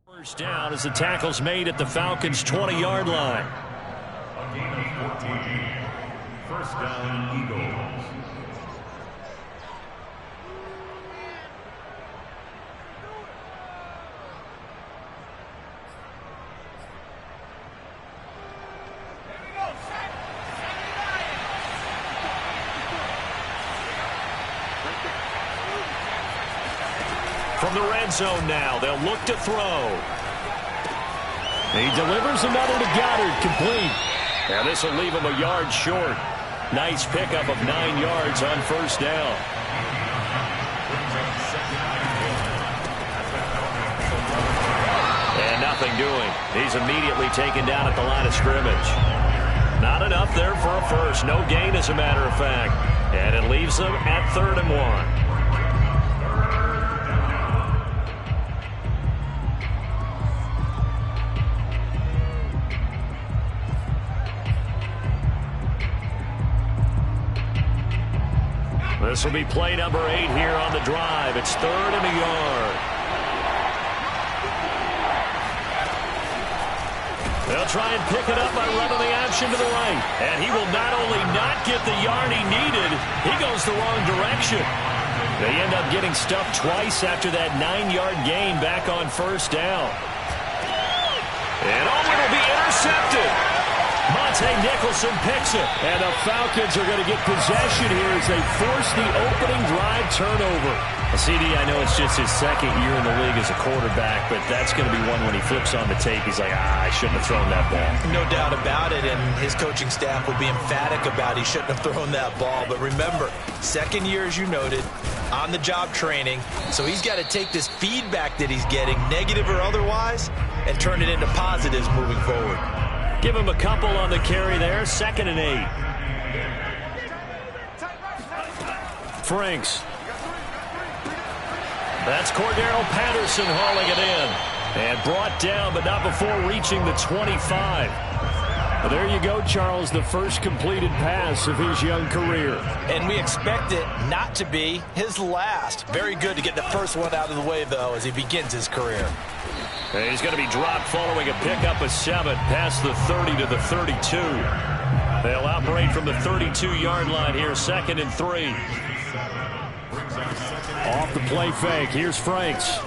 First down as the tackle's made at the Falcons' 20-yard line. A gain of 14. First down, Eagles. From the red zone now, they'll look to throw. He delivers another to Goddard, complete. Now this will leave him a yard short. Nice pickup of 9 yards on first down. And nothing doing. He's immediately taken down at the line of scrimmage. Not enough there for a first. No gain, as a matter of fact. And it leaves them at 3rd and 1. This will be play number 8 here on the drive. It's 3rd and a yard. They'll try and pick it up by running the option to the right. And he will not only not get the yard he needed, he goes the wrong direction. They end up getting stuffed twice after that 9-yard gain back on first down. And it'll be intercepted. Monte Nicholson picks it. And the Falcons are going to get possession here as they force the opening drive turnover. CD, I know it's just his 2nd year in the league as a quarterback, but that's going to be one when he flips on the tape. He's like, I shouldn't have thrown that ball. No doubt about it, and his coaching staff will be emphatic about he shouldn't have thrown that ball. But remember, 2nd year, as you noted, on-the-job training. So he's got to take this feedback that he's getting, negative or otherwise, and turn it into positives moving forward. Give him a couple on the carry there. 2nd and 8. Franks. That's Cordero Patterson hauling it in. And brought down, but not before reaching the 25. Well, there you go, Charles, the first completed pass of his young career. And we expect it not to be his last. Very good to get the first one out of the way, though, as he begins his career. And he's going to be dropped following a pickup of 7 past the 30 to the 32. They'll operate from the 32-yard line here, 2nd and 3. Off the play fake. Here's Franks.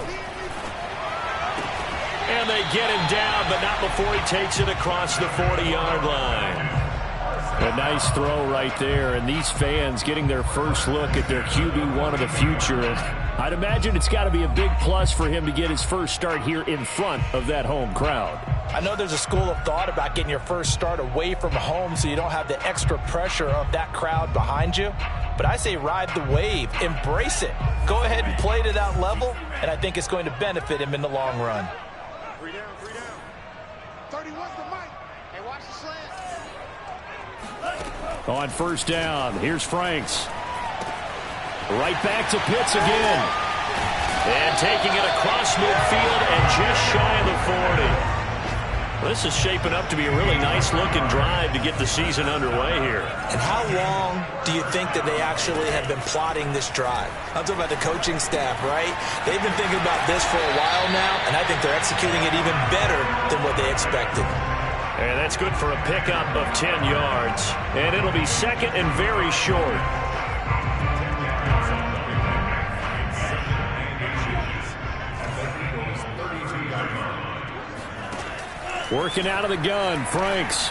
And they get him down, but not before he takes it across the 40-yard line. A nice throw right there, and these fans getting their first look at their QB1 of the future. And I'd imagine it's got to be a big plus for him to get his first start here in front of that home crowd. I know there's a school of thought about getting your first start away from home so you don't have the extra pressure of that crowd behind you. But I say ride the wave. Embrace it. Go ahead and play to that level, and I think it's going to benefit him in the long run. 3 down, 3 down. 31's the mic. Hey, watch the slant. On first down, here's Franks. Right back to Pitts again. And taking it across midfield and just shy of the 40. This is shaping up to be a really nice-looking drive to get the season underway here. And how long do you think that they actually have been plotting this drive? I'm talking about the coaching staff, right? They've been thinking about this for a while now, and I think they're executing it even better than what they expected. And that's good for a pickup of 10 yards. And it'll be 2nd and very short. Working out of the gun, Franks.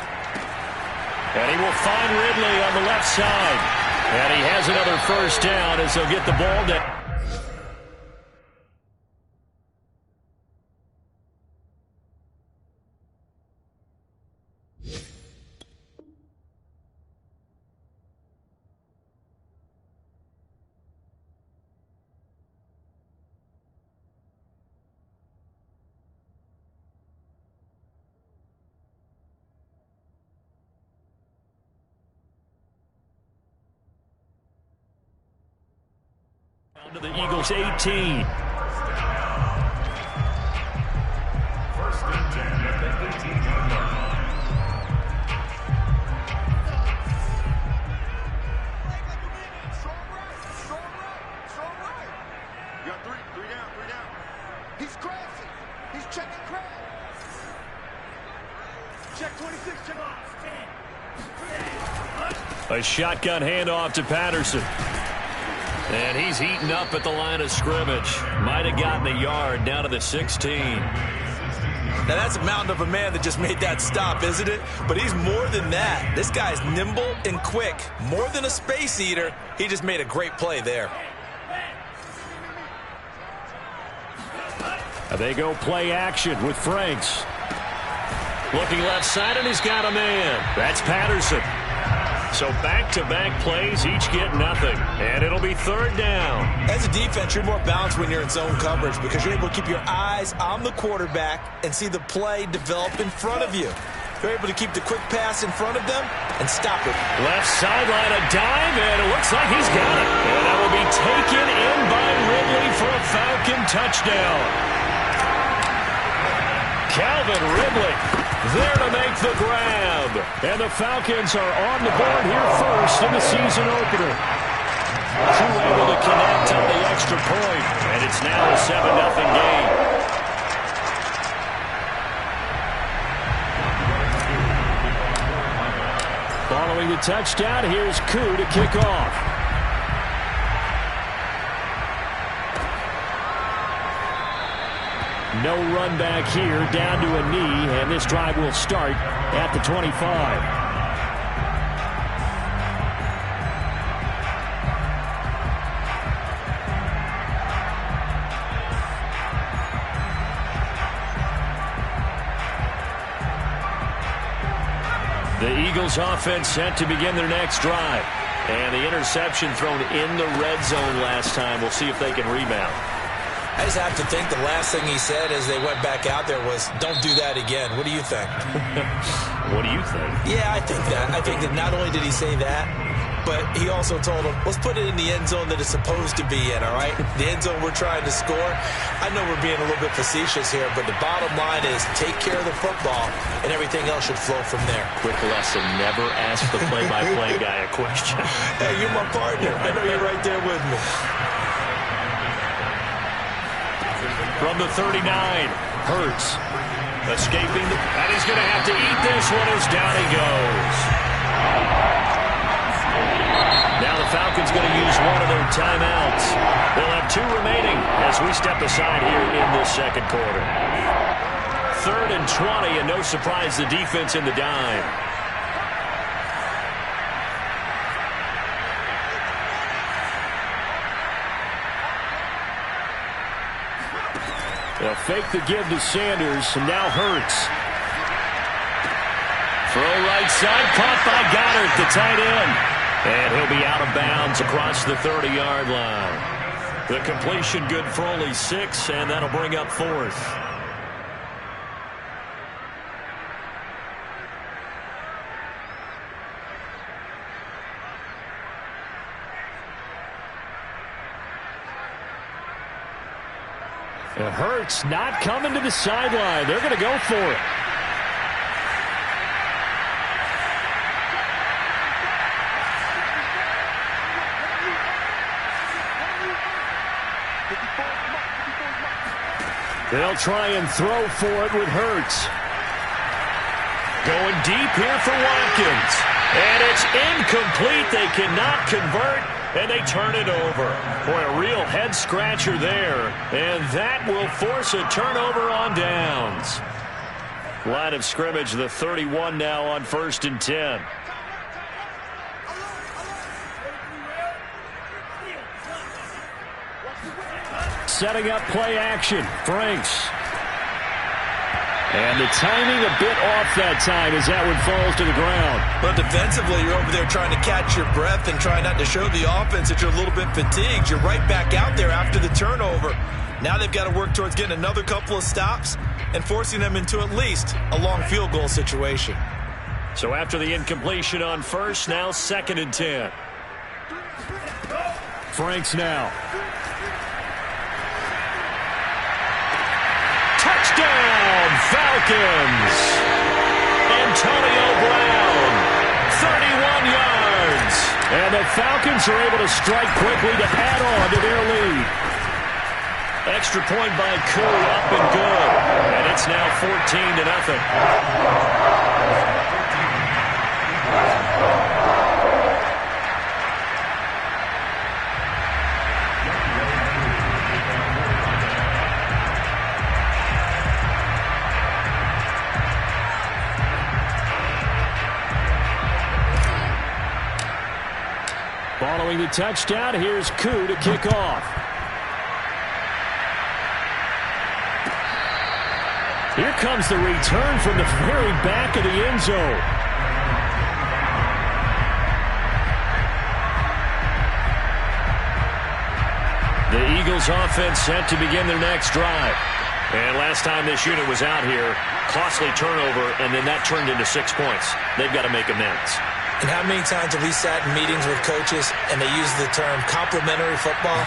And he will find Ridley on the left side. And he has another first down as they'll get the ball down. To the Eagles 18. 1st and 10 at the 18-yard line. You got 3 down, 3 down. He's crashing. He's checking A shotgun handoff to Patterson. And he's heating up at the line of scrimmage. Might have gotten a yard down to the 16. Now, that's a mountain of a man that just made that stop, isn't it? But he's more than that. This guy's nimble and quick. More than a space eater. He just made a great play there. They go play action with Franks. Looking left side, and he's got a man. That's Patterson. So back-to-back plays, each get nothing. And it'll be third down. As a defense, you're more balanced when you're in zone coverage because you're able to keep your eyes on the quarterback and see the play develop in front of you. You're able to keep the quick pass in front of them and stop it. Left sideline, a dive, and it looks like he's got it. And that will be taken in by Ridley for a Falcon touchdown. Calvin Ridley there to make the grab. And the Falcons are on the board here first in the season opener. Two able to connect on the extra point, and it's now a 7-0 game. Following the touchdown, here's Koo to kick off. No run back here, down to a knee, and this drive will start at the 25. The Eagles offense set to begin their next drive. And the interception thrown in the red zone last time. We'll see if they can rebound. I just have to think the last thing he said as they went back out there was, don't do that again. What do you think? What do you think? Yeah, I think that. I think that not only did he say that, but he also told them, let's put it in the end zone that it's supposed to be in, all right? The end zone we're trying to score. I know we're being a little bit facetious here, but the bottom line is take care of the football, and everything else should flow from there. Quick lesson, never ask the play-by-play guy a question. Hey, you're my partner. I know you're right there with me. From the 39, Hurts escaping, and he's going to have to eat this one as down he goes. Now the Falcons going to use one of their timeouts. They'll have 2 remaining as we step aside here in this second quarter. 3rd and 20, and no surprise, the defense in the dime. They'll fake the give to Sanders, and now Hurts. Throw right side, caught by Goddard, the tight end. And he'll be out of bounds across the 30-yard line. The completion good for only 6, and that'll bring up 4th. Hurts not coming to the sideline. They're going to go for it. They'll try and throw for it with Hurts. Going deep here for Watkins. And it's incomplete. They cannot convert. And they turn it over. Boy, a real head-scratcher there. And that will force a turnover on downs. Line of scrimmage, the 31 now on 1st and 10. Setting up play action. Franks. And the timing a bit off that time as that one falls to the ground. But defensively, you're over there trying to catch your breath and try not to show the offense that you're a little bit fatigued. You're right back out there after the turnover. Now they've got to work towards getting another couple of stops and forcing them into at least a long field goal situation. So after the incompletion on 1st, now 2nd and 10. Franks now. Touchdown, Falcons! Antonio Brown, 31 yards. And the Falcons are able to strike quickly to add on to their lead. Extra point by Koo, up and good. And it's now 14-0. Following the touchdown, here's Koo to kick off. Here comes the return from the very back of the end zone. The Eagles offense set to begin their next drive. And last time this unit was out here, costly turnover, and then that turned into 6 points. They've got to make amends. And how many times have we sat in meetings with coaches and they use the term complementary football?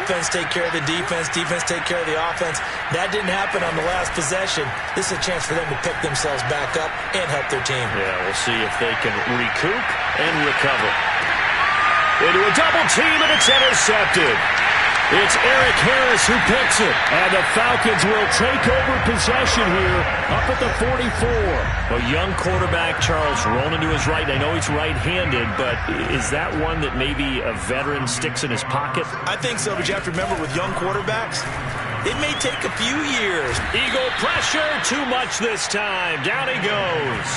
Offense take care of the defense, defense take care of the offense. That didn't happen on the last possession. This is a chance for them to pick themselves back up and help their team. Yeah, we'll see if they can recoup and recover. Into a double team, and it's intercepted. It's Eric Harris who picks it. And the Falcons will take over possession here up at the 44. A young quarterback, Charles, rolling to his right. I know he's right-handed, but is that one that maybe a veteran sticks in his pocket? I think so, but you have to remember with young quarterbacks, it may take a few years. Eagle pressure, too much this time. Down he goes.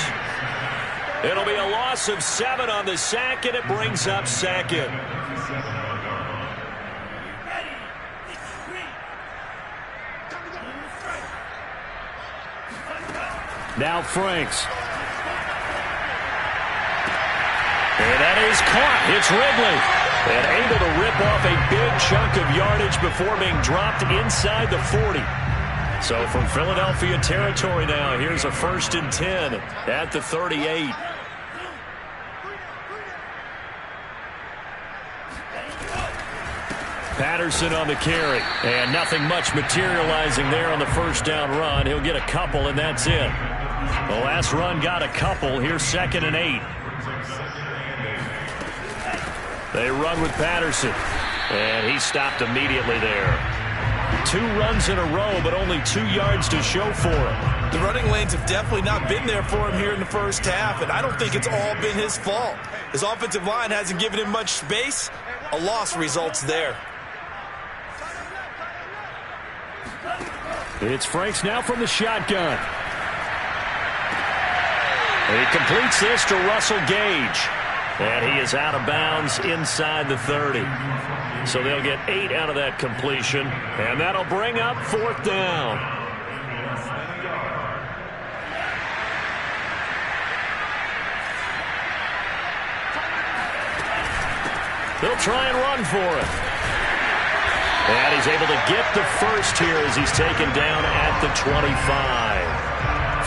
It'll be a loss of 7 on the sack, and it brings up second. Now Franks. And that is caught. It's Ridley. And able to rip off a big chunk of yardage before being dropped inside the 40. So from Philadelphia territory now, here's a 1st and 10 at the 38. Patterson on the carry. And nothing much materializing there on the first down run. He'll get a couple, and that's it. The last run got a couple. Here's 2nd and 8. They run with Patterson. And he stopped immediately there. 2 runs in a row, but only 2 yards to show for him. The running lanes have definitely not been there for him here in the first half, and I don't think it's all been his fault. His offensive line hasn't given him much space. A loss results there. It's Franks now from the shotgun. And he completes this to Russell Gage. And he is out of bounds inside the 30. So they'll get 8 out of that completion. And that'll bring up 4th down. They'll try and run for it. And he's able to get the first here as he's taken down at the 25.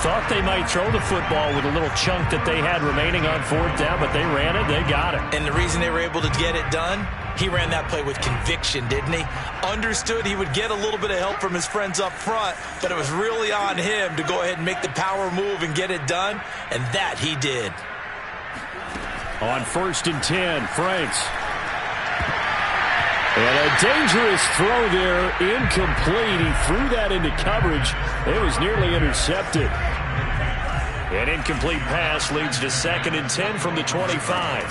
Thought they might throw the football with a little chunk that they had remaining on 4th down, but they ran it, they got it. And the reason they were able to get it done, he ran that play with conviction, didn't he? Understood he would get a little bit of help from his friends up front, but it was really on him to go ahead and make the power move and get it done, and that he did. On 1st and 10, Franks. And a dangerous throw there, incomplete. He threw that into coverage. It was nearly intercepted. An incomplete pass leads to 2nd and 10 from the 25.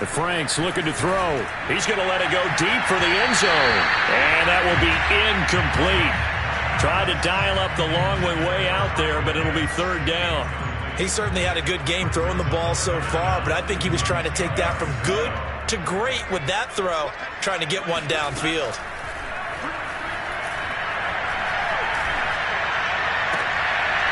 The Franks looking to throw. He's going to let it go deep for the end zone. And that will be incomplete. Tried to dial up the long way out there, but it'll be 3rd down. He certainly had a good game throwing the ball so far, but I think he was trying to take that from good to great with that throw, trying to get one downfield.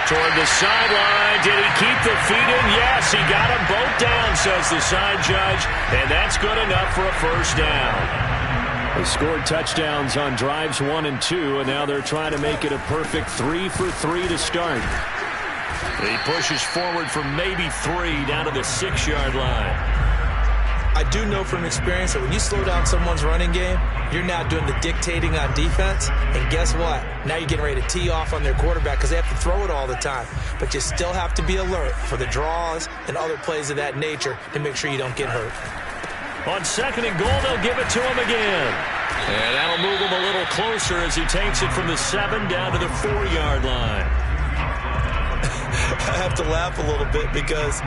Toward the sideline. Did he keep the feet in? Yes, he got them both down, says the side judge. And that's good enough for a 1st down. They scored touchdowns on drives 1 and 2, and now they're trying to make it a perfect 3 for 3 to start. He pushes forward for maybe 3 down to the 6-yard line. I do know from experience that when you slow down someone's running game, you're now doing the dictating on defense. And guess what? Now you're getting ready to tee off on their quarterback because they have to throw it all the time. But you still have to be alert for the draws and other plays of that nature to make sure you don't get hurt. On 2nd and goal, they'll give it to him again. And that'll move him a little closer as he takes it from the 7 down to the 4-yard line. I have to laugh a little bit because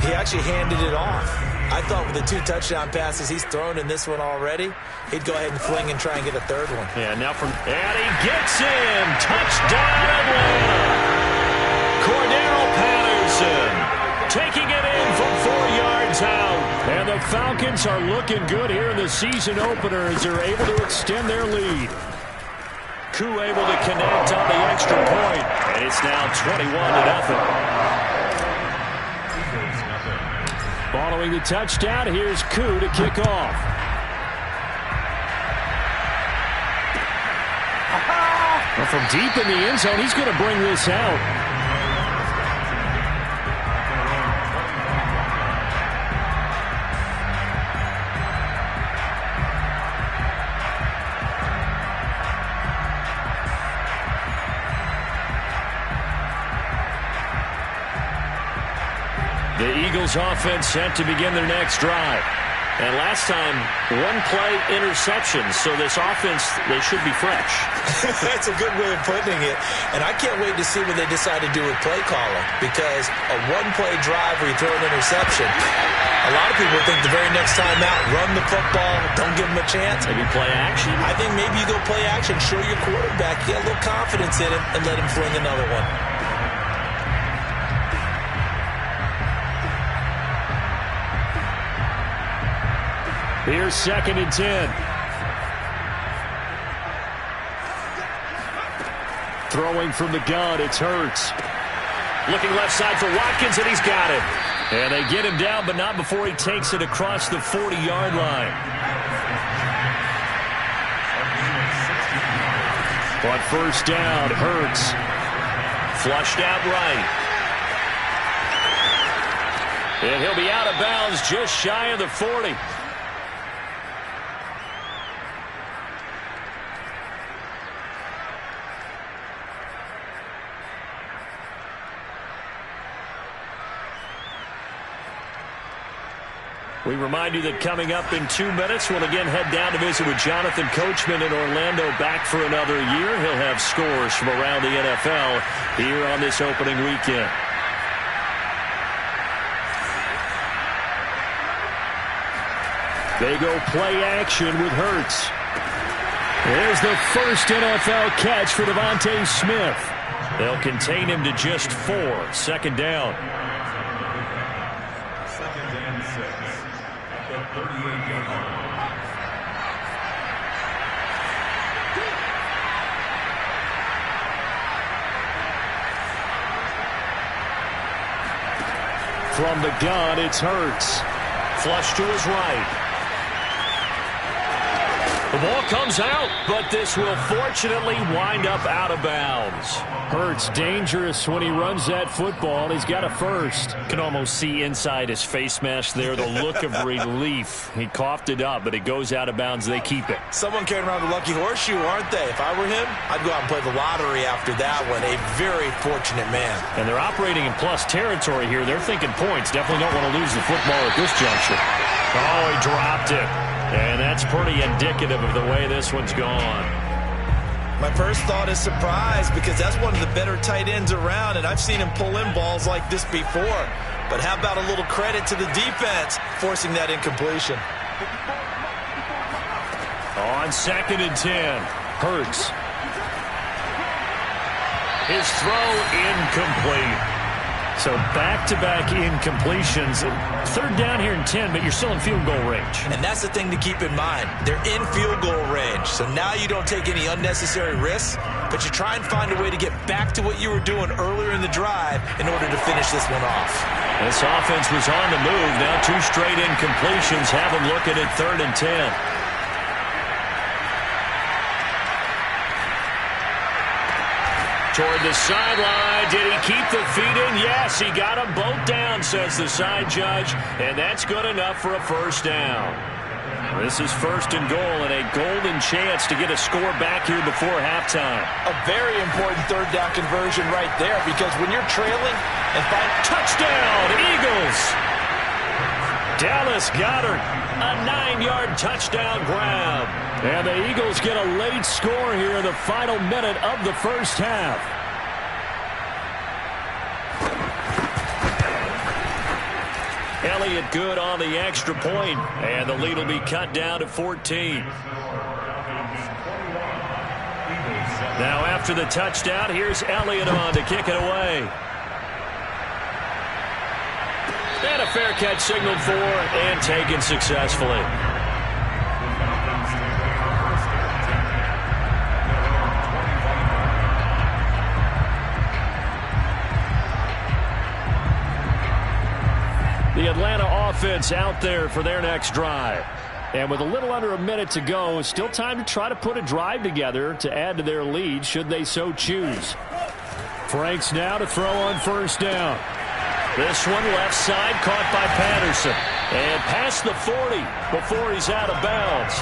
he actually handed it off. I thought with the 2 touchdown passes he's thrown in this one already, he'd go ahead and fling and try and get a 3rd one. Yeah, now from... And he gets him! Touchdown, Atlanta! Cordero Patterson taking it in from 4 yards comes out. And the Falcons are looking good here in the season opener as they're able to extend their lead. Koo able to connect on the extra point. And it's now 21-0. Following the touchdown, here's Koo to kick off. Well, from deep in the end zone, he's going to bring this out. The Eagles offense set to begin their next drive. And last time, one-play interception. So this offense, they should be fresh. That's a good way of putting it. And I can't wait to see what they decide to do with play calling. Because a one-play drive where you throw an interception, a lot of people think the very next time out, run the football, don't give them a chance. Maybe play action? I think maybe you go play action, show your quarterback, get a little confidence in him, and let him fling another one. Here's 2nd and 10. Throwing from the gun, it's Hurts. Looking left side for Watkins, and he's got it. And they get him down, but not before he takes it across the 40-yard line. On first down, Hurts. Flushed out right. And he'll be out of bounds just shy of the 40. We remind you that coming up in 2 minutes, we'll again head down to visit with Jonathan Coachman in Orlando, back for another year. He'll have scores from around the NFL here on this opening weekend. They go play action with Hurts. There's the first NFL catch for Devontae Smith. They'll contain him to just 4. 2nd down. From the gun, it's Hurts. Flush to his right. The ball comes out, but this will fortunately wind up out of bounds. Hurts dangerous when he runs that football. He's got a first. Can almost see inside his face mask there the look of relief. He coughed it up, but it goes out of bounds. They keep it. Someone carrying around the lucky horseshoe, aren't they? If I were him, I'd go out and play the lottery after that one. A very fortunate man. And they're operating in plus territory here. They're thinking points. Definitely don't want to lose the football at this juncture. Oh, he dropped it. And that's pretty indicative of the way this one's gone. My first thought is surprise, because that's one of the better tight ends around, and I've seen him pull in balls like this before. But how about a little credit to the defense forcing that incompletion? On 2nd and 10, Hurts. His throw incomplete. So back-to-back incompletions. 3rd down here and 10, but you're still in field goal range. And that's the thing to keep in mind. They're in field goal range. So now you don't take any unnecessary risks, but you try and find a way to get back to what you were doing earlier in the drive in order to finish this one off. This offense was on the move. Now 2 straight incompletions have them looking at 3rd and 10. Toward the sideline. Did he keep the feet in? Yes, he got them both down, says the side judge, and that's good enough for a first down. This is 1st and goal, and a golden chance to get a score back here before halftime. A very important 3rd down conversion right there, because when you're trailing and find touchdown, Eagles! Dallas Goedert, a 9-yard touchdown grab. And the Eagles get a late score here in the final minute of the first half. Elliott good on the extra point, and the lead will be cut down to 14. Now after the touchdown, here's Elliott on to kick it away. And a fair catch signaled for and taken successfully. The Atlanta offense out there for their next drive. And with a little under a minute to go, still time to try to put a drive together to add to their lead should they so choose. Franks now to throw on first down. This one left side caught by Patterson. And past the 40 before he's out of bounds.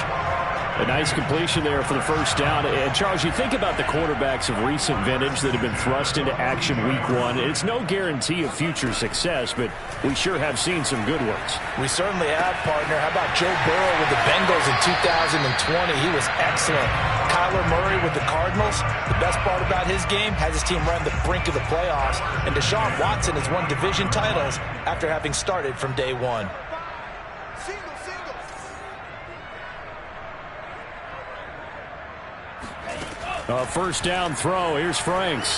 A nice completion there for the first down. And, Charles, you think about the quarterbacks of recent vintage that have been thrust into action week one. It's no guarantee of future success, but we sure have seen some good ones. We certainly have, partner. How about Joe Burrow with the Bengals in 2020? He was excellent. Kyler Murray with the Cardinals. The best part about his game has his team run the brink of the playoffs. And Deshaun Watson has won division titles after having started from day one. First down throw. Here's Franks.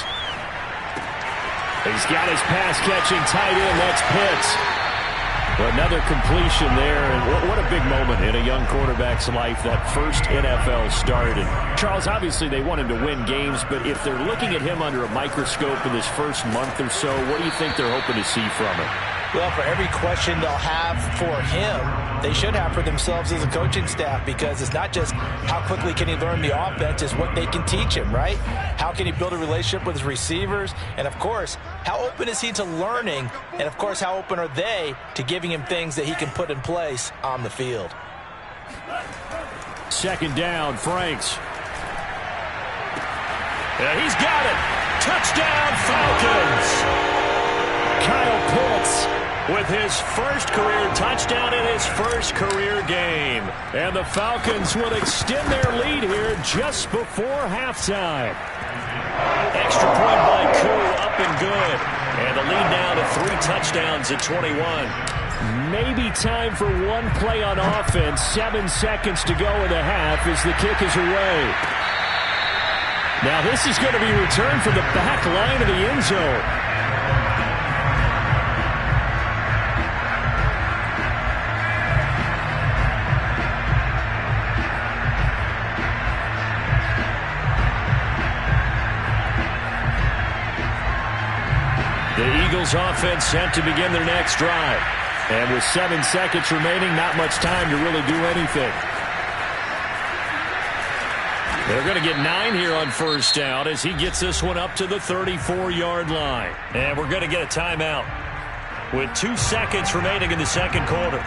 He's got his pass-catching tight end. That's Pitts. Another completion there, and what a big moment in a young quarterback's life, that first NFL start. And Charles, obviously they want him to win games, but if they're looking at him under a microscope in this first month or so, what do you think they're hoping to see from him? Well, for every question they'll have for him, they should have for themselves as a coaching staff, because it's not just how quickly can he learn the offense, it's what they can teach him, right? How can he build a relationship with his receivers? And, of course, how open is he to learning? And, of course, how open are they to giving him things that he can put in place on the field? Second down, Franks. Yeah, he's got it. Touchdown, Falcons. Kyle Pitts with his first career touchdown in his first career game. And the Falcons will extend their lead here just before halftime. Extra point by Koo, up and good. And the lead now to 3 touchdowns at 21. Maybe time for one play on offense. 7 seconds to go in the half as the kick is away. Now this is going to be returned from the back line of the end zone. The Eagles offense set to begin their next drive. And with 7 seconds remaining, not much time to really do anything. They're going to get 9 here on first down as he gets this one up to the 34-yard line. And we're going to get a timeout with 2 seconds remaining in the second quarter.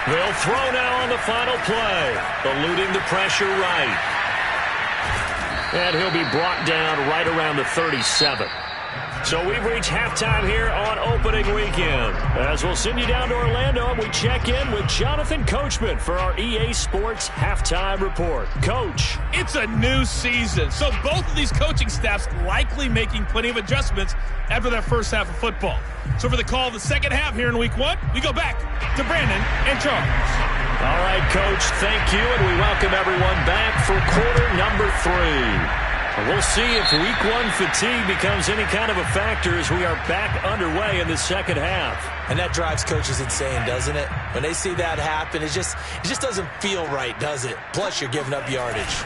They'll throw now on the final play, eluding the pressure right. And he'll be brought down right around the 37. So we've reached halftime here on opening weekend. As we'll send you down to Orlando, and we check in with Jonathan Coachman for our EA Sports Halftime Report. Coach. It's a new season, so both of these coaching staffs likely making plenty of adjustments after that first half of football. So for the call of the second half here in week one, we go back to Brandon and Charles. All right, Coach, thank you, and we welcome everyone back for quarter number 3. And we'll see if week one fatigue becomes any kind of a factor as we are back underway in the second half. And that drives coaches insane, doesn't it? When they see that happen, it just doesn't feel right, does it? Plus, you're giving up yardage.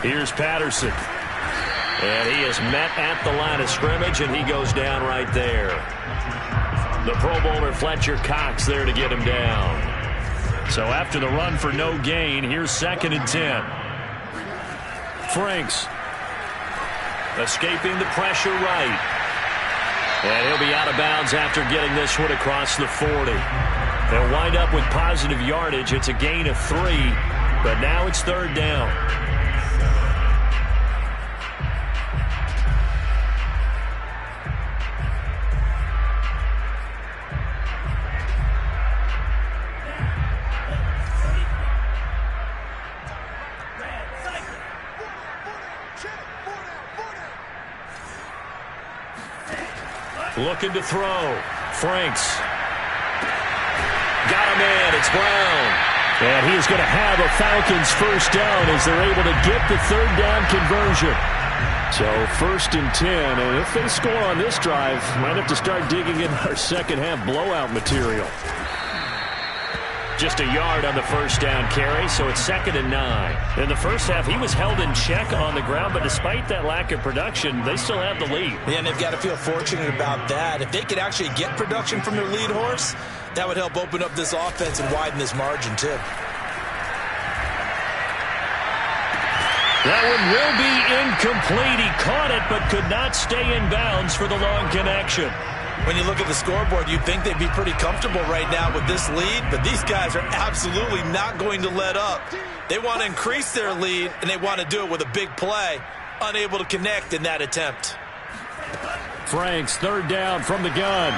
Here's Patterson. And he is met at the line of scrimmage, and he goes down right there. The Pro Bowler Fletcher Cox there to get him down. So after the run for no gain, here's 2nd and 10. Franks escaping the pressure right. And he'll be out of bounds after getting this one across the 40. They'll wind up with positive yardage. It's a gain of 3, but now it's 3rd down. Looking to throw. Franks. Got him in. It's Brown. And he is going to have a Falcons first down as they're able to get the third down conversion. So 1st and 10, and if they score on this drive, might have to start digging in our second half blowout material. Just a yard on the first down carry, so it's 2nd and 9. In the first half, he was held in check on the ground, but despite that lack of production, they still have the lead. Yeah, and they've got to feel fortunate about that. If they could actually get production from their lead horse, that would help open up this offense and widen this margin, too. That one will be incomplete. He caught it, but could not stay in bounds for the long connection. When you look at the scoreboard, you'd think they'd be pretty comfortable right now with this lead, but these guys are absolutely not going to let up. They want to increase their lead, and they want to do it with a big play. Unable to connect in that attempt. Franks, 3rd down from the gun.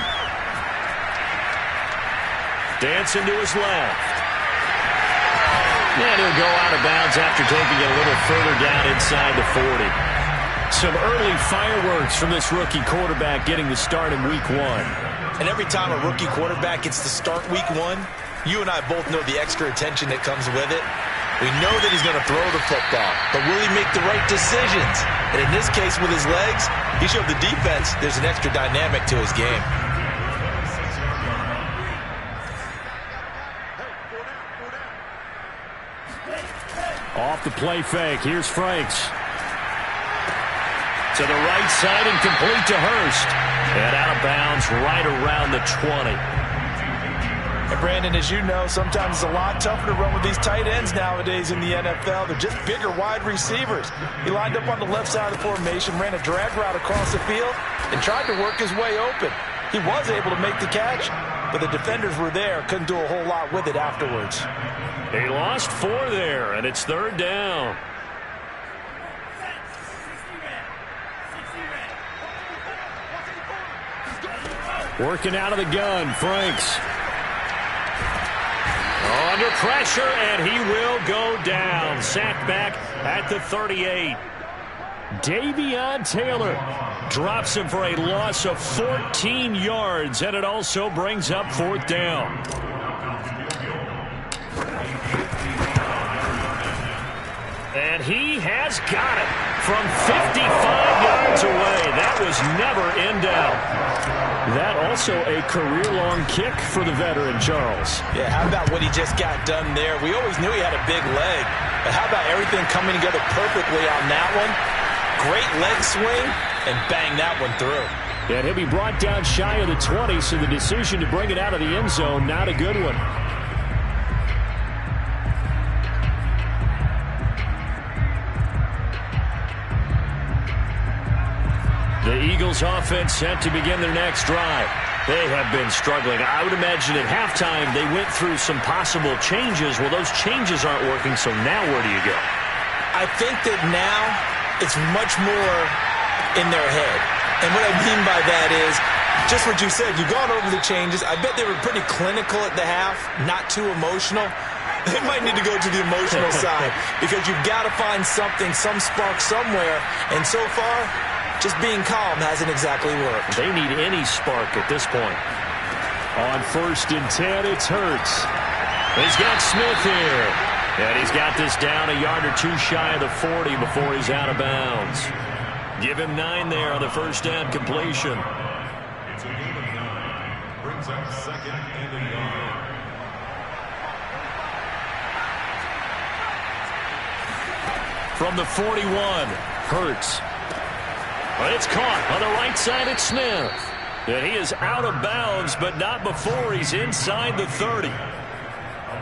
Dancing to his left. And he'll go out of bounds after taking it a little further down inside the 40. Some early fireworks from this rookie quarterback getting the start in week 1. And every time a rookie quarterback gets to start week 1, you and I both know the extra attention that comes with it. We know that he's going to throw the football, but will he make the right decisions? And in this case, with his legs, he showed the defense there's an extra dynamic to his game. Off the play fake. Here's Franks. To the right side and complete to Hurst. And out of bounds right around the 20. And Brandon, as you know, sometimes it's a lot tougher to run with these tight ends nowadays in the NFL. They're just bigger wide receivers. He lined up on the left side of the formation, ran a drag route across the field, and tried to work his way open. He was able to make the catch, but the defenders were there, couldn't do a whole lot with it afterwards. He lost 4 there, and it's 3rd down. Working out of the gun, Franks. Under pressure, and he will go down. Sacked back at the 38. Davion Taylor drops him for a loss of 14 yards, and it also brings up 4th down. And he has got it from 55 yards away. That was never in doubt. That also a career-long kick for the veteran, Charles. Yeah, how about what he just got done there? We always knew he had a big leg, but how about everything coming together perfectly on that one? Great leg swing, and bang that one through. And he'll be brought down shy of the 20, so the decision to bring it out of the end zone, not a good one. The Eagles offense set to begin their next drive. They have been struggling. I would imagine at halftime they went through some possible changes. Well, those changes aren't working, so now where do you go? I think that now it's much more in their head. And what I mean by that is just what you said. You've gone over the changes. I bet they were pretty clinical at the half, not too emotional. They might need to go to the emotional side because you've got to find something, some spark somewhere. And so far, just being calm hasn't exactly worked. They need any spark at this point. On 1st and 10, it's Hurts. He's got Smith here. And he's got this down a yard or 2 shy of the 40 before he's out of bounds. Give him 9 there on the first down completion. It's a game of 9. Brings up 2nd and a yard. From the 41, Hurts. But it's caught on the right side at Smith. And he is out of bounds, but not before he's inside the 30.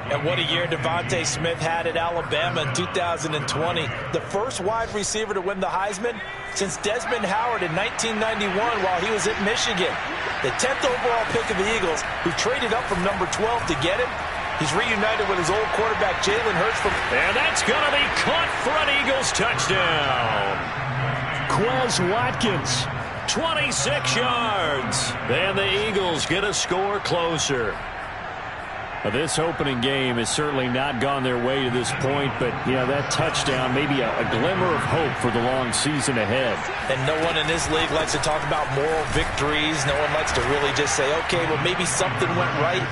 And what a year Devontae Smith had at Alabama in 2020. The first wide receiver to win the Heisman since Desmond Howard in 1991 while he was at Michigan. The 10th overall pick of the Eagles, who traded up from number 12 to get him. He's reunited with his old quarterback, Jalen Hurts. And that's going to be caught for an Eagles touchdown. Quez Watkins, 26 yards. And the Eagles get a score closer. This opening game has certainly not gone their way to this point, but, that touchdown, maybe a glimmer of hope for the long season ahead. And no one in this league likes to talk about moral victories. No one likes to really just say, okay, well, maybe something went right.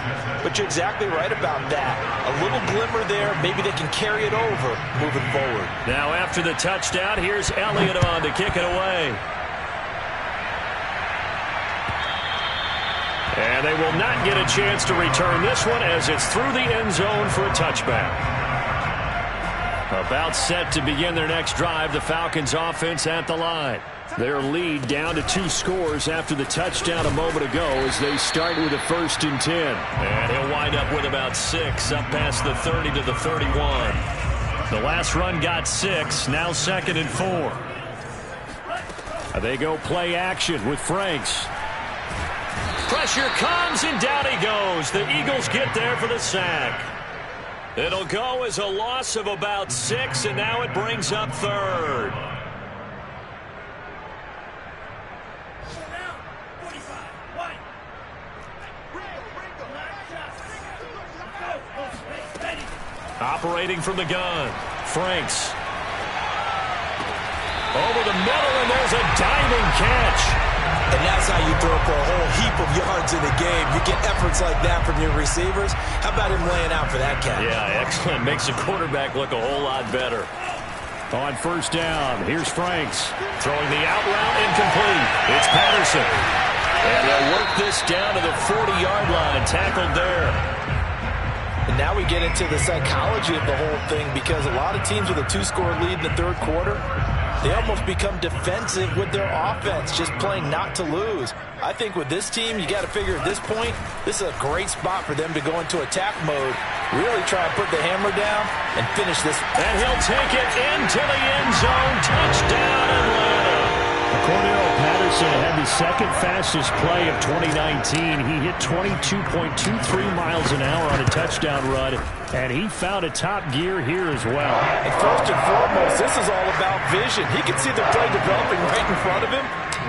But you're exactly right about that. A little glimmer there. Maybe they can carry it over moving forward. Now, after the touchdown, here's Elliott on to kick it away. And they will not get a chance to return this one as it's through the end zone for a touchback. About set to begin their next drive, the Falcons offense at the line. Their lead down to 2 scores after the touchdown a moment ago as they start with a 1st and 10. And he'll wind up with about 6 up past the 30 to the 31. The last run got 6, now 2nd and 4. They go play action with Franks. Pressure comes, and down he goes. The Eagles get there for the sack. It'll go as a loss of about 6, and now it brings up 3rd. Operating from the gun, Franks. Over the middle, and there's a diving catch. And that's how you throw for a whole heap of yards in a game. You get efforts like that from your receivers. How about him laying out for that catch? Yeah, excellent. Makes the quarterback look a whole lot better. On 1st down, here's Franks. Throwing the out route, incomplete. It's Patterson. And they'll work this down to the 40-yard line. Tackled there. And now we get into the psychology of the whole thing, because a lot of teams with a 2-score lead in the 3rd quarter, they almost become defensive with their offense, just playing not to lose. I think with this team, you got to figure at this point, this is a great spot for them to go into attack mode, really try to put the hammer down and finish this. And he'll take it into the end zone. Touchdown, Atlanta. Cordero Patterson had the 2nd fastest play of 2019. He hit 22.23 miles an hour on a touchdown run, and he found a top gear here as well. And first and foremost, this is all about vision. He can see the play developing right in front of him,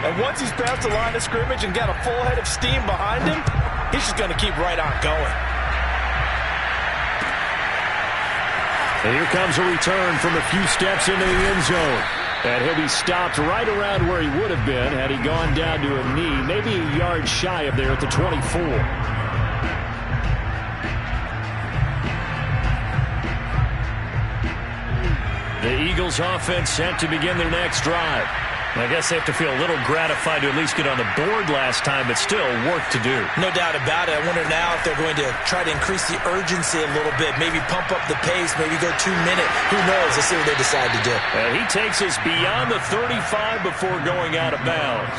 and once he's past the line of scrimmage and got a full head of steam behind him, he's just going to keep right on going. And here comes a return from a few steps into the end zone. And he'll be stopped right around where he would have been had he gone down to a knee, maybe a yard shy of there at the 24. The Eagles offense set to begin their next drive. I guess they have to feel a little gratified to at least get on the board last time, but still work to do. No doubt about it. I wonder now if they're going to try to increase the urgency a little bit, maybe pump up the pace, maybe go 2-minute. Who knows? Let's see what they decide to do. He takes us beyond the 35 before going out of bounds.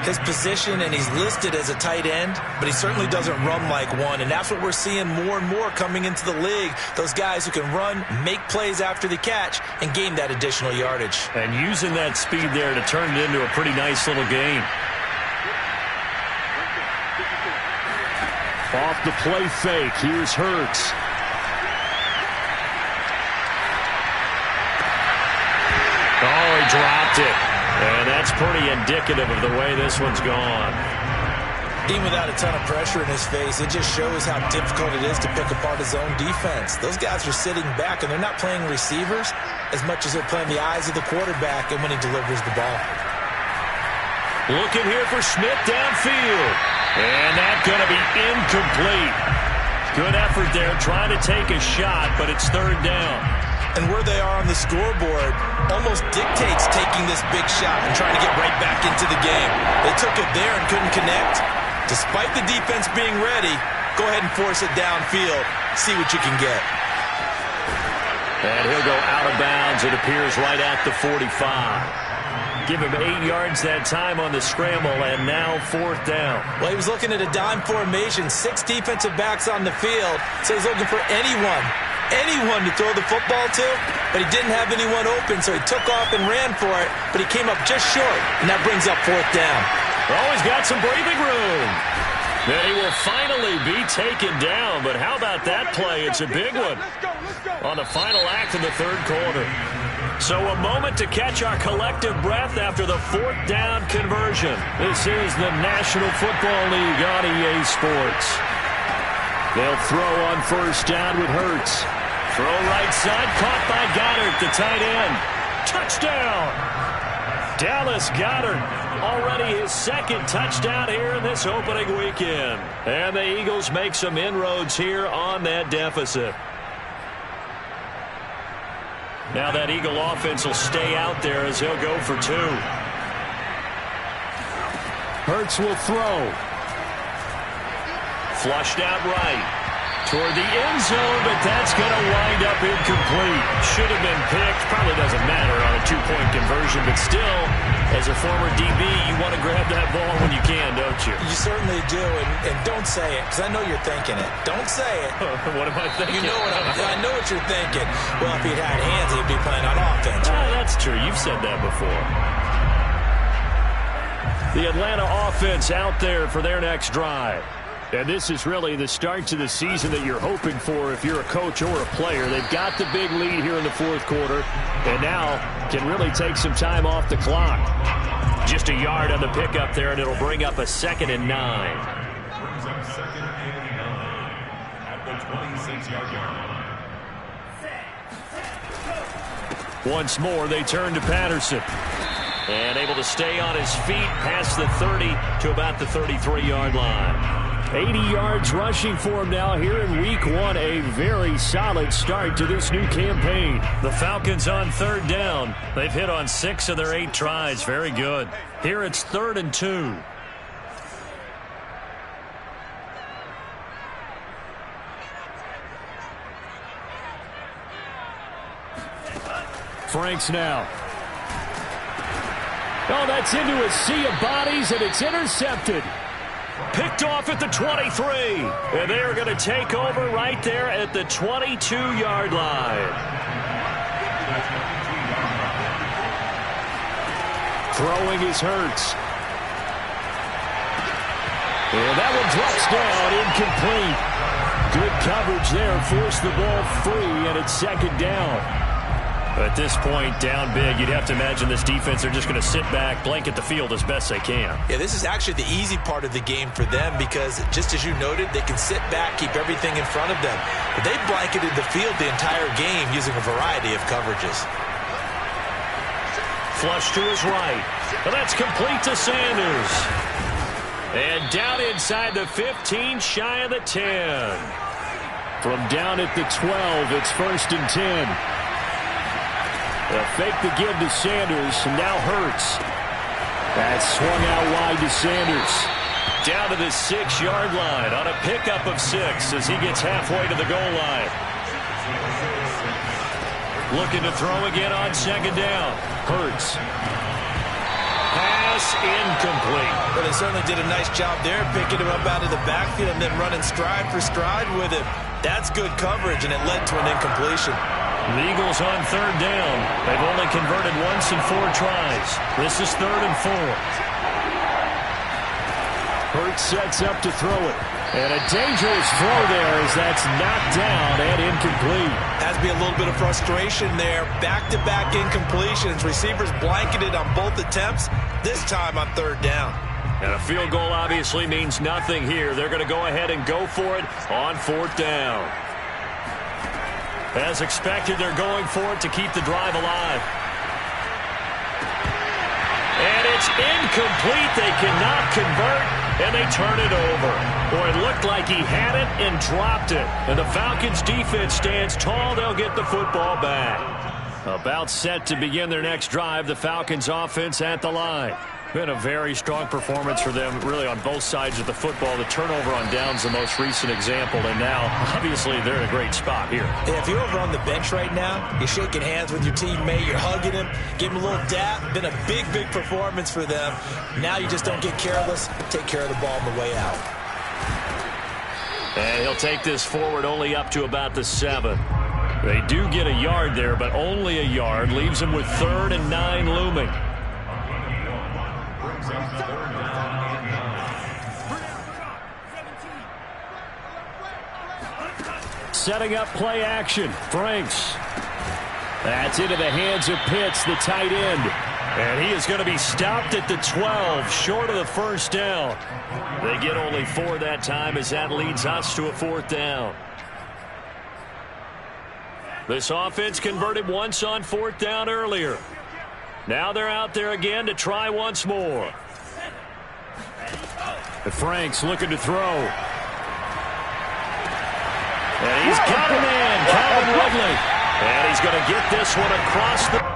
His position, and he's listed as a tight end, but he certainly doesn't run like one, and that's what we're seeing more and more coming into the league. Those guys who can run, make plays after the catch, and gain that additional yardage. And using that speed there to turn it into a pretty nice little gain. Off the play fake, here's Hurts. Oh, he dropped it. And that's pretty indicative of the way this one's gone. Even without a ton of pressure in his face, it just shows how difficult it is to pick apart his own defense. Those guys are sitting back, and they're not playing receivers as much as they're playing the eyes of the quarterback and when he delivers the ball. Looking here for Schmidt downfield. And that's going to be incomplete. Good effort there trying to take a shot, but it's 3rd down. And where they are on the scoreboard almost dictates taking this big shot and trying to get right back into the game. They took it there and couldn't connect. Despite the defense being ready, go ahead and force it downfield. See what you can get. And he'll go out of bounds. It appears right at the 45. Give him 8 yards that time on the scramble, and now 4th down. Well, he was looking at a dime formation, 6 defensive backs on the field, so he's looking for anyone to throw the football to, but he didn't have anyone open, so he took off and ran for it, but he came up just short, and that brings up 4th down. Oh, he's got some breathing room. Then he will finally be taken down, but how about that play? It's a big one on the final act of the 3rd quarter. So a moment to catch our collective breath after the 4th down conversion. This is the National Football League on EA Sports. They'll throw on first down with Hurts. Throw right side, caught by Goddard, the tight end. Touchdown! Dallas Goedert, already his second touchdown here in this opening weekend. And the Eagles make some inroads here on that deficit. Now that Eagle offense will stay out there as he'll go for 2. Hurts will throw. Flushed out right. Toward the end zone, but that's going to wind up incomplete. Should have been picked. Probably doesn't matter on a 2-point conversion, but still, as a former DB, you want to grab that ball when you can, don't you? You certainly do, and don't say it, because I know you're thinking it. Don't say it. What am I thinking? You know I know what you're thinking. Well, if he'd had hands, he'd be playing on offense. Right? That's true. You've said that before. The Atlanta offense out there for their next drive. And this is really the start to the season that you're hoping for if you're a coach or a player. They've got the big lead here in the fourth quarter, and now can really take some time off the clock. Just a yard on the pickup there, and it'll bring up a 2nd and 9. Brings up 2nd and 9 at the 26-yard line. Once more, they turn to Patterson. And able to stay on his feet past the 30 to about the 33-yard line. 80 yards rushing for him now here in week 1. A very solid start to this new campaign. The Falcons on 3rd down. They've hit on 6 of their 8 tries. Very good. Here it's 3rd and 2. Franks now. Oh, that's into a sea of bodies, and it's intercepted. Picked off at the 23. And they are going to take over right there at the 22-yard line. Throwing is Hurts. And that one drops down, incomplete. Good coverage there, forced the ball free, and it's 2nd down. At this point, down big, you'd have to imagine this defense are just going to sit back, blanket the field as best they can. Yeah, this is actually the easy part of the game for them because, just as you noted, they can sit back, keep everything in front of them. But they blanketed the field the entire game using a variety of coverages. Flush to his right. Well, that's complete to Sanders. And down inside the 15, shy of the 10. From down at the 12, it's 1st and 10. A fake to give to Sanders, and now Hurts. That's swung out wide to Sanders. Down to the 6-yard line on a pickup of 6 as he gets halfway to the goal line. Looking to throw again on 2nd down. Hurts. Pass incomplete. Well, they certainly did a nice job there, picking him up out of the backfield and then running stride for stride with him. That's good coverage, and it led to an incompletion. The Eagles on 3rd down. They've only converted once in 4 tries. This is 3rd and 4. Hurts sets up to throw it. And a dangerous throw there as that's knocked down and incomplete. Has to be a little bit of frustration there. Back-to-back incompletions. Receivers blanketed on both attempts, this time on 3rd down. And a field goal obviously means nothing here. They're going to go ahead and go for it on 4th down. As expected, they're going for it to keep the drive alive. And it's incomplete. They cannot convert, and they turn it over. Boy, it looked like he had it and dropped it. And the Falcons' defense stands tall. They'll get the football back. About set to begin their next drive, the Falcons' offense at the line. Been a very strong performance for them, really, on both sides of the football. The turnover on downs, the most recent example, and now, obviously, they're in a great spot here. Yeah, if you're over on the bench right now, you're shaking hands with your teammate, you're hugging him, give him a little dap. Been a big, big performance for them. Now you just don't get careless. Take care of the ball on the way out. And he'll take this forward only up to about the 7. They do get a yard there, but only a yard. Leaves them with 3rd and 9 looming. Setting up play action. Franks. That's into the hands of Pitts, the tight end. And he is going to be stopped at the 12, short of the first down. They get only 4 that time as that leads us to a 4th down. This offense converted once on 4th down earlier. Now they're out there again to try once more. The Franks looking to throw. And he's got him in, Calvin Ridley. And he's going to get this one across the